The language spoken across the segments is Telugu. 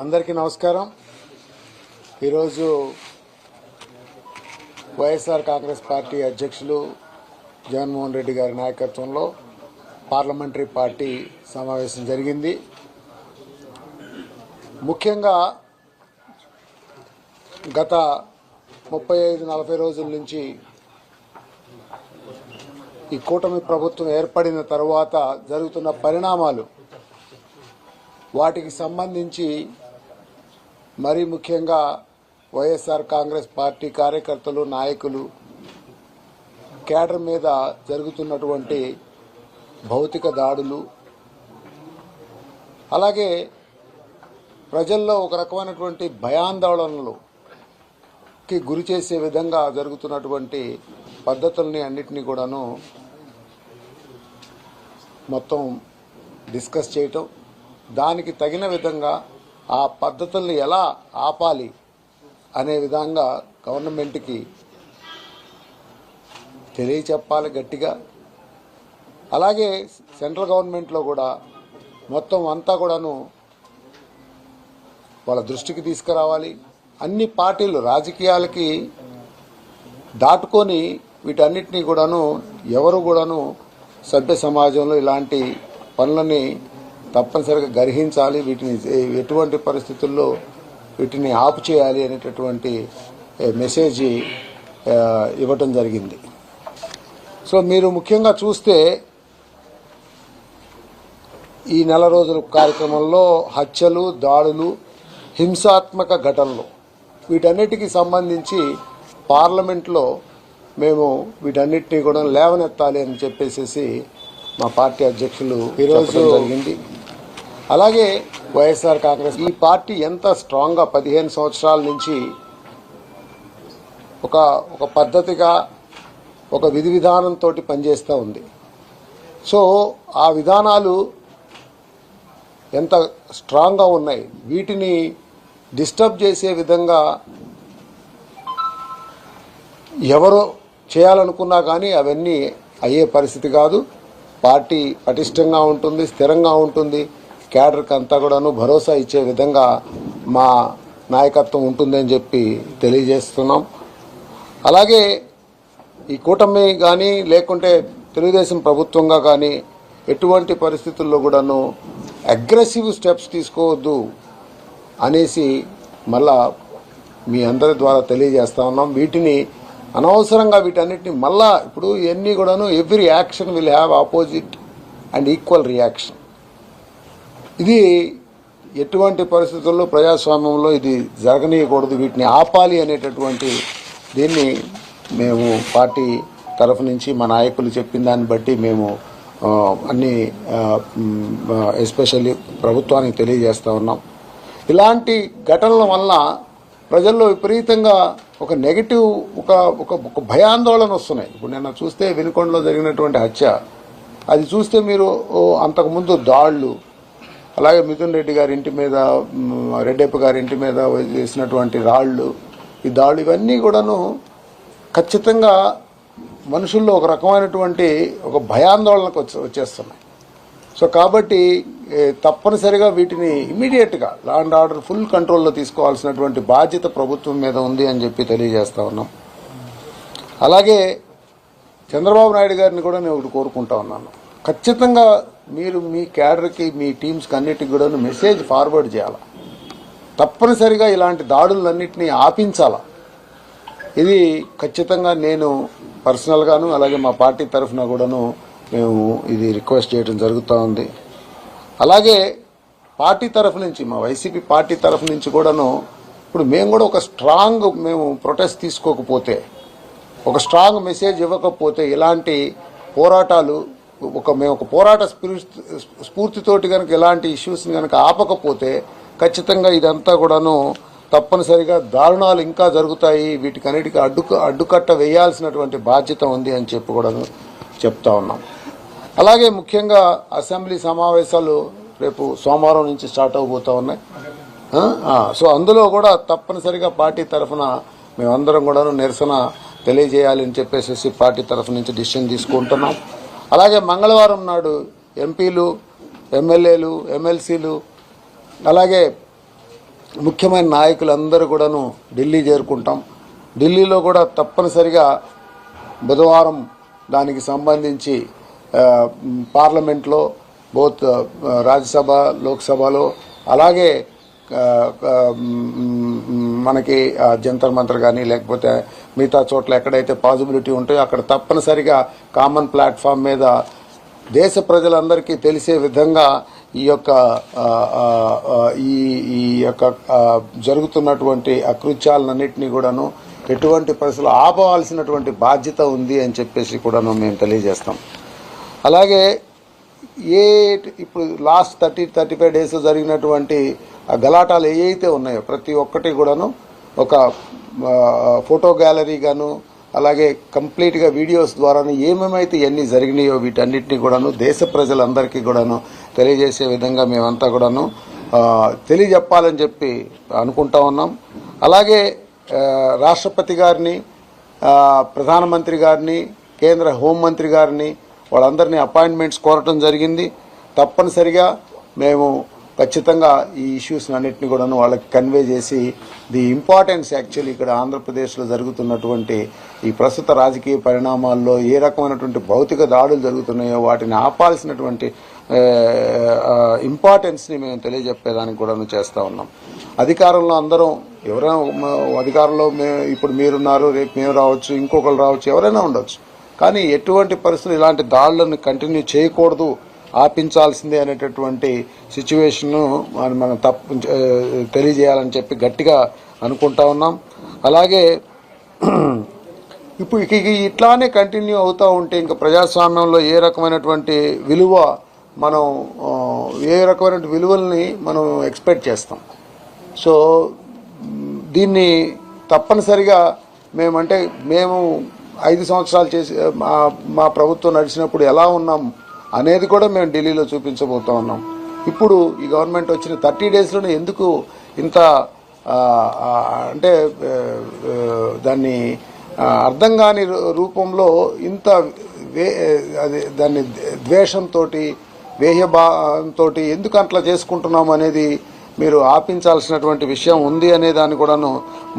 అందరికీ నమస్కారం. ఈరోజు వైఎస్ఆర్ కాంగ్రెస్ పార్టీ అధ్యక్షులు జగన్మోహన్ రెడ్డి గారి నాయకత్వంలో పార్లమెంటరీ పార్టీ సమావేశం జరిగింది. ముఖ్యంగా గత 35-40 రోజుల నుంచి ఈ కూటమి ప్రభుత్వం ఏర్పడిన తర్వాత జరుగుతున్న పరిణామాలు, వాటికి సంబంధించి మరీ ముఖ్యంగా వైఎస్ఆర్ కాంగ్రెస్ పార్టీ కార్యకర్తలు, నాయకులు, కేడర్ మీద జరుగుతున్నటువంటి భౌతిక దాడులు, అలాగే ప్రజల్లో ఒక రకమైనటువంటి భయాందోళనలకి గురి చేసే విధంగా జరుగుతున్నటువంటి పద్ధతుల్ని అన్నిటినీ కూడాను మొత్తం డిస్కస్ చేయటం, దానికి తగిన విధంగా ఆ పద్ధతుల్ని ఎలా ఆపాలి అనే విధంగా గవర్నమెంట్కి తెలియచెప్పాలి గట్టిగా. అలాగే సెంట్రల్ గవర్నమెంట్లో కూడా మొత్తం అంతా కూడాను వాళ్ళ దృష్టికి తీసుకురావాలి. అన్ని పార్టీలు రాజకీయాలకి దాటుకొని వీటన్నిటినీ కూడాను ఎవరు కూడాను సభ్య సమాజంలో ఇలాంటి పనులని తప్పనిసరిగా గ్రహించాలి, వీటిని ఎటువంటి పరిస్థితుల్లో వీటిని ఆపు చేయాలి అనేటటువంటి మెసేజ్ ఇవ్వటం జరిగింది. సో మీరు ముఖ్యంగా చూస్తే ఈ నెల రోజుల కార్యక్రమంలో హత్యలు, దాడులు, హింసాత్మక ఘటనలు, వీటన్నిటికీ సంబంధించి పార్లమెంట్లో మేము వీటన్నిటినీ కూడా లేవనెత్తాలి అని చెప్పేసి మా పార్టీ అధ్యక్షులు ఈరోజు జరిగింది. అలాగే వైఎస్ఆర్ కాంగ్రెస్ ఈ పార్టీ ఎంత స్ట్రాంగ్గా 15 సంవత్సరాల నుంచి ఒక పద్ధతిగా ఒక విధి విధానంతో పనిచేస్తూ ఉంది. సో ఆ విధానాలు ఎంత స్ట్రాంగ్గా ఉన్నాయి, వీటిని డిస్టర్బ్ చేసే విధంగా ఎవరో చేయాలనుకున్నా కానీ అవన్నీ అయ్యే పరిస్థితి కాదు. పార్టీ పటిష్టంగా ఉంటుంది, స్థిరంగా ఉంటుంది, క్యాడర్కి అంతా కూడాను భరోసా ఇచ్చే విధంగా మా నాయకత్వం ఉంటుందని చెప్పి తెలియజేస్తున్నాం. అలాగే ఈ కూటమి కానీ లేకుంటే తెలుగుదేశం ప్రభుత్వంగా కానీ ఎటువంటి పరిస్థితుల్లో కూడాను అగ్రెసివ్ స్టెప్స్ తీసుకోవద్దు అనేసి మళ్ళా మీ అందరి ద్వారా తెలియజేస్తా ఉన్నాం. వీటిని అనవసరంగా వీటన్నిటిని మళ్ళా ఇప్పుడు ఇవన్నీ కూడాను every action will have opposite and equal reaction. ఇది ఎటువంటి పరిస్థితుల్లో ప్రజాస్వామ్యంలో ఇది జరగనీయకూడదు, వీటిని ఆపాలి అనేటటువంటి దీన్ని మేము పార్టీ తరఫు నుంచి మా నాయకులు చెప్పిన దాన్ని బట్టి మేము అన్ని ఎస్పెషల్లీ ప్రభుత్వానికి తెలియజేస్తూ ఉన్నాం. ఇలాంటి ఘటనల వల్ల ప్రజల్లో విపరీతంగా ఒక నెగిటివ్ ఒక భయాందోళన వస్తున్నాయి. ఇప్పుడు నిన్న చూస్తే వినుకొండలో జరిగినటువంటి హత్య, అది చూస్తే మీరు అంతకుముందు దాళ్లు, అలాగే మిథున్ రెడ్డి గారి ఇంటి మీద, రెడ్డప్ప గారి ఇంటి మీద వేసినటువంటి రాళ్లు, ఈ దాళ్లు ఇవన్నీ కూడాను ఖచ్చితంగా మనుషుల్లో ఒక రకమైనటువంటి ఒక భయాందోళనకు వచ్చేస్తున్నాయి. సో కాబట్టి తప్పనిసరిగా వీటిని ఇమీడియట్గా లా అండ్ ఆర్డర్ ఫుల్ కంట్రోల్లో తీసుకోవాల్సినటువంటి బాధ్యత ప్రభుత్వం మీద ఉంది అని చెప్పి తెలియజేస్తా ఉన్నాం. అలాగే చంద్రబాబు నాయుడు గారిని కూడా నేను ఒకటి కోరుకుంటా ఉన్నాను, ఖచ్చితంగా మీరు మీ క్యాడర్కి, మీ టీమ్స్కి అన్నిటికి కూడా మెసేజ్ ఫార్వర్డ్ చేయాలి. తప్పనిసరిగా ఇలాంటి దాడులన్నింటినీ ఆపించాలా. ఇది ఖచ్చితంగా నేను పర్సనల్గాను అలాగే మా పార్టీ తరఫున కూడాను మేము ఇది రిక్వెస్ట్ చేయడం జరుగుతూ ఉంది. అలాగే పార్టీ తరఫు నుంచి, మా వైసీపీ పార్టీ తరఫు నుంచి కూడాను ఇప్పుడు మేము కూడా ఒక స్ట్రాంగ్ ప్రొటెస్ట్ తీసుకోకపోతే, ఒక స్ట్రాంగ్ మెసేజ్ ఇవ్వకపోతే, ఇలాంటి పోరాటాలు మేము ఒక పోరాట స్ఫూర్తితోటి కనుక ఇలాంటి ఇష్యూస్ని కనుక ఆపకపోతే ఖచ్చితంగా ఇదంతా కూడాను తప్పనిసరిగా దారుణాలు ఇంకా జరుగుతాయి, వీటికన్నిటికీ అడ్డుకట్ట వేయాల్సినటువంటి బాధ్యత ఉంది అని చెప్పి కూడాను చెప్తా ఉన్నాం. అలాగే ముఖ్యంగా అసెంబ్లీ సమావేశాలు రేపు సోమవారం నుంచి స్టార్ట్ అవబోతూ ఉన్నాయి. సో అందులో కూడా తప్పనిసరిగా పార్టీ తరఫున మేమందరం కూడా నిరసన తెలియజేయాలి అని చెప్పేసి పార్టీ తరఫు నుంచి డిసిషన్ తీసుకుంటున్నాం. అలాగే మంగళవారం నాడు ఎంపీలు, ఎమ్మెల్యేలు, ఎమ్మెల్సీలు, అలాగే ముఖ్యమైన నాయకులందరూ కూడాను ఢిల్లీ చేరుకుంటాం. ఢిల్లీలో కూడా తప్పనిసరిగా బుధవారం దానికి సంబంధించి పార్లమెంట్లో బోత్ రాజ్యసభ లోక్సభలో అలాగే మనకి జంతర్ మంతర్ కానీ లేకపోతే మిగతా చోట్ల ఎక్కడైతే పాజిబిలిటీ ఉంటాయో అక్కడ తప్పనిసరిగా కామన్ ప్లాట్ఫామ్ మీద దేశ ప్రజలందరికీ తెలిసే విధంగా ఈ యొక్క జరుగుతున్నటువంటి అకృత్యాలన్నింటినీ కూడాను ఎటువంటి పరిస్థితులు ఆపవలసినటువంటి బాధ్యత ఉంది అని చెప్పేసి కూడాను మేము తెలియజేస్తాం. అలాగే ఇప్పుడు లాస్ట్ 30-35 డేస్ జరిగినటువంటి గలాటాలు ఏవైతే ఉన్నాయో ప్రతి ఒక్కటి కూడాను ఒక ఫోటో గ్యాలరీ గాను అలాగే కంప్లీట్గా వీడియోస్ ద్వారాను ఏమేమైతే ఇవన్నీ జరిగినాయో వీటన్నిటిని కూడాను దేశ ప్రజలందరికీ కూడాను తెలియజేసే విధంగా మేమంతా కూడాను తెలియజెప్పాలని చెప్పి అనుకుంటా ఉన్నాం. అలాగే రాష్ట్రపతి గారిని, ప్రధానమంత్రి గారిని, కేంద్ర హోంమంత్రి గారిని వాళ్ళందరినీ అపాయింట్మెంట్స్ కోరటం జరిగింది. తప్పనిసరిగా మేము ఖచ్చితంగా ఈ ఇష్యూస్ అన్నింటినీ కూడాను వాళ్ళకి కన్వే చేసి ది ఇంపార్టెన్స్ యాక్చువల్లీ ఇక్కడ ఆంధ్రప్రదేశ్లో జరుగుతున్నటువంటి ఈ ప్రస్తుత రాజకీయ పరిణామాల్లో ఏ రకమైనటువంటి భౌతిక దాడులు జరుగుతున్నాయో వాటిని ఆపాల్సినటువంటి ఇంపార్టెన్స్ని మేము తెలియజెప్పేదానికి కూడా చేస్తూ ఉన్నాం. అధికారంలో అందరం ఎవరైనా అధికారంలో ఇప్పుడు మీరున్నారు, రేపు మేము రావచ్చు, ఇంకొకరు రావచ్చు, ఎవరైనా ఉండొచ్చు. కానీ ఎటువంటి పరిస్థితులు ఇలాంటి దాడులను కంటిన్యూ చేయకూడదు, ఆపించాల్సిందే అనేటటువంటి సిచ్యువేషన్ను మనం తెలియజేయాలని చెప్పి గట్టిగా అనుకుంటా ఉన్నాం. అలాగే ఇప్పుడు ఇట్లానే కంటిన్యూ అవుతూ ఉంటే ఇంకా ప్రజాస్వామ్యంలో ఏ రకమైనటువంటి విలువ మనం ఏ రకమైన విలువల్ని మనం ఎక్స్పెక్ట్ చేస్తాం. సో దీన్ని తప్పనిసరిగా మేము 5 సంవత్సరాలు చేసి మా ప్రభుత్వం నడిచినప్పుడు ఎలా ఉన్నాం అనేది కూడా మేము ఢిల్లీలో చూపించబోతా ఉన్నాం. ఇప్పుడు ఈ గవర్నమెంట్ వచ్చిన 30 డేస్లోనే ఎందుకు ఇంత అంటే దాన్ని అర్థం కాని రూపంలో ఇంత దాన్ని ద్వేషంతో వేహ్యభావంతో ఎందుకు అట్లా చేసుకుంటున్నాం అనేది మీరు ఆపించాల్సినటువంటి విషయం ఉంది అనే దాన్ని కూడాను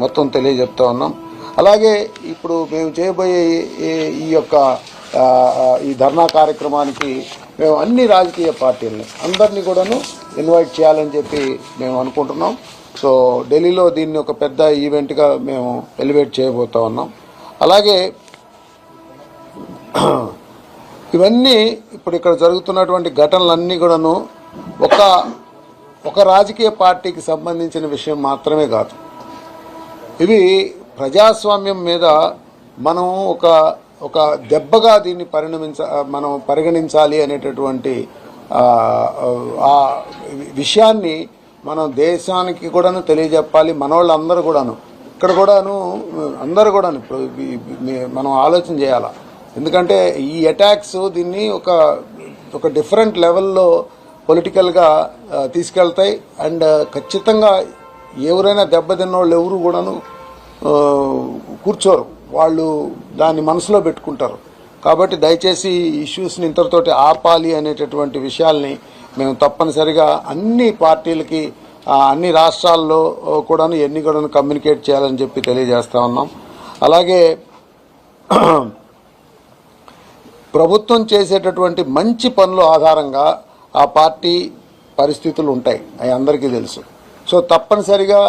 మొత్తం తెలియజెప్తా ఉన్నాం. అలాగే ఇప్పుడు మేము చేయబోయే ఈ ధర్నా కార్యక్రమానికి మేము అన్ని రాజకీయ పార్టీలని అందరినీ కూడాను ఇన్వైట్ చేయాలని చెప్పి మేము అనుకుంటున్నాం. సో ఢిల్లీలో దీన్ని ఒక పెద్ద ఈవెంట్గా మేము ఎలివేట్ చేయబోతా ఉన్నాం. అలాగే ఇవన్నీ ఇప్పుడు ఇక్కడ జరుగుతున్నటువంటి ఘటనలన్నీ కూడాను ఒక రాజకీయ పార్టీకి సంబంధించిన విషయం మాత్రమే కాదు. ఇవి ప్రజాస్వామ్యం మీద మనం ఒక దెబ్బగా దీన్ని మనం పరిగణించాలి అనేటటువంటి ఆ విషయాన్ని మనం దేశానికి కూడాను తెలియజెప్పాలి. మనోళ్ళందరూ కూడాను ఇక్కడ కూడాను అందరూ కూడాను ఇప్పుడు మనం ఆలోచన చేయాలా. ఎందుకంటే ఈ అటాక్స్ దీన్ని ఒక డిఫరెంట్ లెవెల్లో పొలిటికల్గా తీసుకెళ్తాయి. అండ్ ఖచ్చితంగా ఎవరైనా దెబ్బతిన్నోళ్ళు ఎవరు కూడాను కూర్చోరు, వాళ్ళు దాన్ని మనసులో పెట్టుకుంటారు. కాబట్టి దయచేసి ఇష్యూస్ని ఇంతటితోటి ఆపాలి అనేటటువంటి విషయాల్ని మేము తప్పనిసరిగా అన్ని పార్టీలకి అన్ని రాష్ట్రాల్లో కూడాను ఎన్ని కూడాను కమ్యూనికేట్ చేయాలని చెప్పి తెలియజేస్తా ఉన్నాం. అలాగే ప్రభుత్వం చేసేటటువంటి మంచి పనుల ఆధారంగా ఆ పార్టీ పరిస్థితులు ఉంటాయి, అవి అందరికీ తెలుసు. సో తప్పనిసరిగా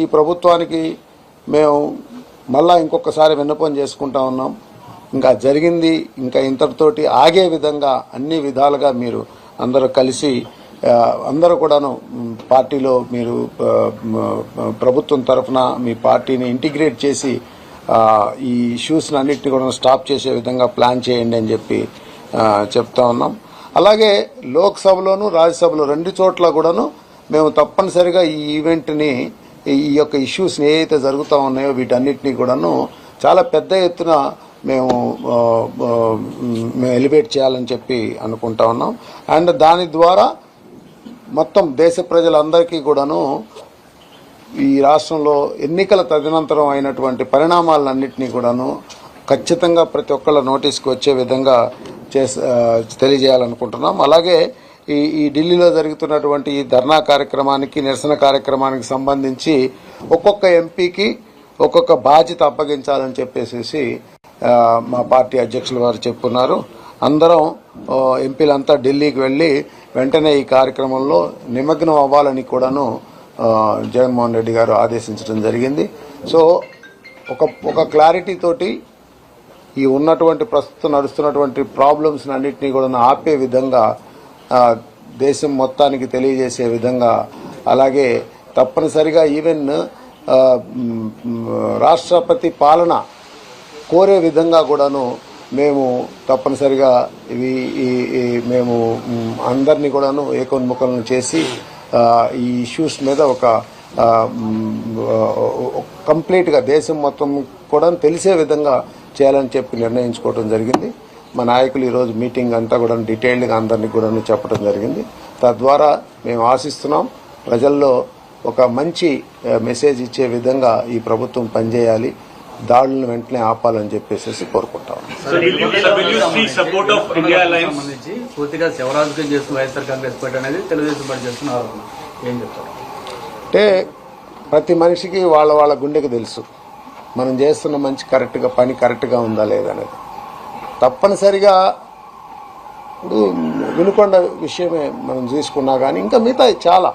ఈ ప్రభుత్వానికి మేము మళ్ళా ఇంకొకసారి విన్నపం చేసుకుంటా ఉన్నాం. ఇంకా జరిగింది ఇంకా ఇంతటితోటి ఆగే విధంగా అన్ని విధాలుగా మీరు అందరూ కలిసి అందరూ కూడాను పార్టీలో మీరు ప్రభుత్వం తరఫున మీ పార్టీని ఇంటిగ్రేట్ చేసి ఈ ఇష్యూస్ని అన్నింటినీ కూడా స్టాప్ చేసే విధంగా ప్లాన్ చేయండి అని చెప్పి చెప్తా ఉన్నాం. అలాగే లోక్సభలోను రాజ్యసభలో 2 చోట్ల కూడాను మేము తప్పనిసరిగా ఈ ఈవెంట్ని ఈ యొక్క ఇష్యూస్ని ఏవైతే జరుగుతూ ఉన్నాయో వీటన్నిటినీ కూడాను చాలా పెద్ద ఎత్తున మేము ఎలివేట్ చేయాలని చెప్పి అనుకుంటా ఉన్నాం. అండ్ దాని ద్వారా మొత్తం దేశ ప్రజలందరికీ కూడాను ఈ రాష్ట్రంలో ఎన్నికల తదనంతరం అయినటువంటి పరిణామాలన్నింటినీ కూడాను ఖచ్చితంగా ప్రతి ఒక్కళ్ళ నోటీస్కి వచ్చే విధంగా తెలియజేయాలనుకుంటున్నాం. అలాగే ఈ ఢిల్లీలో జరుగుతున్నటువంటి ఈ ధర్నా కార్యక్రమానికి, నిరసన కార్యక్రమానికి సంబంధించి ఒక్కొక్క ఎంపీకి ఒక్కొక్క బాధ్యత అప్పగించాలని చెప్పేసి మా పార్టీ అధ్యక్షులు వారు చెప్పున్నారు. అందరం ఎంపీలంతా ఢిల్లీకి వెళ్ళి వెంటనే ఈ కార్యక్రమంలో నిమగ్నం అవ్వాలని కూడాను జగన్మోహన్ రెడ్డి గారు ఆదేశించడం జరిగింది. సో ఒక క్లారిటీ తోటి ఈ ఉన్నటువంటి ప్రస్తుతం నడుస్తున్నటువంటి ప్రాబ్లమ్స్ అన్నింటినీ కూడా ఆపే విధంగా, దేశం మొత్తానికి తెలియజేసే విధంగా, అలాగే తప్పనిసరిగా ఈవెన్ రాష్ట్రపతి పాలన కోరే విధంగా కూడాను మేము తప్పనిసరిగా మేము అందరినీ కూడాను ఏకోన్ముఖలను చేసి ఈ ఇష్యూస్ మీద ఒక కంప్లీట్గా దేశం మొత్తం కూడా తెలిసే విధంగా చేయాలని చెప్పి నిర్ణయించుకోవడం జరిగింది. మా నాయకులు ఈరోజు మీటింగ్ అంతా కూడా డీటెయిల్డ్గా అందరినీ కూడా చెప్పడం జరిగింది. తద్వారా మేము ఆశిస్తున్నాం ప్రజల్లో ఒక మంచి మెసేజ్ ఇచ్చే విధంగా ఈ ప్రభుత్వం పనిచేయాలి, దాడులను వెంటనే ఆపాలని చెప్పేసి కోరుకుంటాం. పూర్తిగా శివరాజకీయం చేస్తున్న వైఎస్ఆర్ కాంగ్రెస్ పార్టీ అనేది తెలుగుదేశం పార్టీ చేస్తున్న ఆరోపణ ఏం చెప్తారు? అంటే ప్రతి మనిషికి వాళ్ళ గుండెకి తెలుసు మనం చేస్తున్న పని కరెక్ట్గా ఉందా లేదనేది. తప్పనిసరిగా ఇప్పుడు వినుకొండ విషయమే మనం తీసుకున్నా కానీ ఇంకా మిగతా చాలా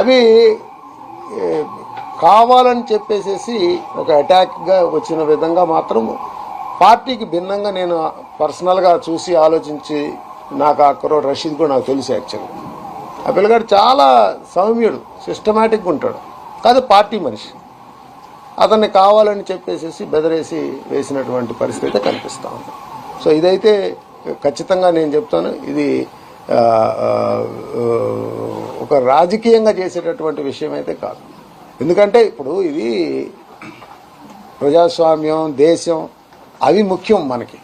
అవి కావాలని చెప్పేసి ఒక అటాక్గా వచ్చిన విధంగా మాత్రం పార్టీకి భిన్నంగా నేను పర్సనల్గా చూసి ఆలోచించి నాకు ఆ కుర్రోడు రషీద్ కూడా నాకు తెలుసు. యాక్చువల్గా ఆ పిల్లగాడు చాలా సౌమ్యుడు, సిస్టమేటిక్గా ఉంటాడు, కాదు పార్టీ మనిషి. అతన్ని కావాలని చెప్పేసి బెదరేసి వేసినటువంటి పరిస్థితి అయితే కనిపిస్తూ ఉంది. సో ఇదైతే ఖచ్చితంగా నేను చెప్తాను, ఇది ఒక రాజకీయంగా చేసేటటువంటి విషయం అయితే కాదు. ఎందుకంటే ఇప్పుడు ఇది ప్రజాస్వామ్యం, దేశం అవి ముఖ్యం మనకి.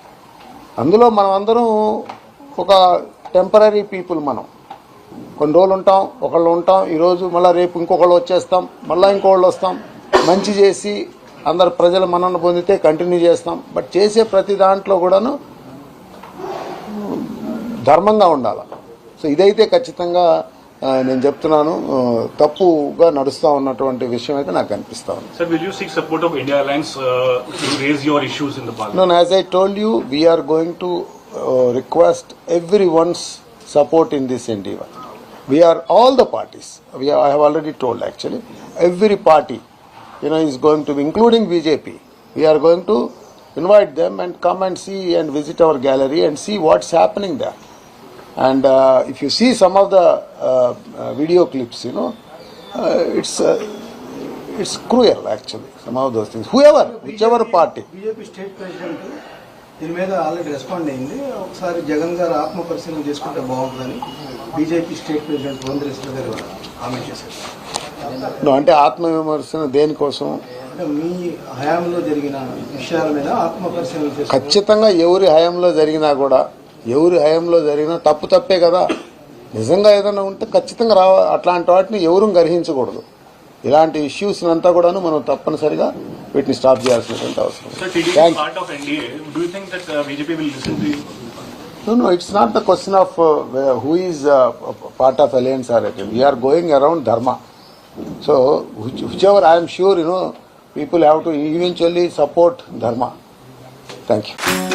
అందులో మనం అందరం ఒక టెంపరీ పీపుల్. మనం కొన్ని రోజులు ఉంటాం, ఒకళ్ళు ఉంటాం, ఈరోజు మళ్ళీ రేపు ఇంకొకళ్ళు వచ్చేస్తాం, మళ్ళీ ఇంకొకళ్ళు వస్తాం. మంచి చేసి అందరు ప్రజల మన్నన పొందితే కంటిన్యూ చేస్తాం. బట్ చేసే ప్రతి దాంట్లో కూడాను ధర్మంగా ఉండాలి. సో ఇదైతే ఖచ్చితంగా నేను చెప్తున్నాను, తప్పుగా నడుస్తూ ఉన్నటువంటి విషయం అయితే నాకు అనిపిస్తా ఉంది. Sir, will you seek support of India Alliance to raise your issues in the parliament? No, as I told you, we are going to request everyone's support in this endeavor. We are all the parties. I have already told actually. Every party, is going to be, including BJP. We are going to invite them and come and see and visit our gallery and see what's happening there. And if you see some of the video clips, it's cruel actually, some of those things. Whichever party. BJP state president దీని మీద ఆల్రెడీ రెస్పాండ్ అయింది. ఒకసారి జగన్ గారు ఆత్మ పరిశీలన చేసుకుంటే బాగుంటుందని బీజేపీ స్టేట్ ప్రెసిడెంట్ వందరేశ్వర గారు కామెంట్ చేశారు. అంటే ఆత్మ విమర్శన దేనికోసం? మీ హయాంలో జరిగిన విషయాల మీద ఆత్మ పరిశీలన చేస్తారు. ఖచ్చితంగా ఎవరి హయాంలో జరిగినా తప్పే కదా. నిజంగా ఏదైనా ఉంటే ఖచ్చితంగా అట్లాంటి వాటిని ఎవరూ గ్రహించకూడదు. ఇలాంటి ఇష్యూస్ అంతా కూడాను మనం తప్పనిసరిగా వీటిని స్టాప్ చేయాల్సినటువంటి అవసరం. No, it's not the question of who is part of alliance or anything. We are going around dharma. So whichever, I am sure, people have to eventually support dharma. Thank you.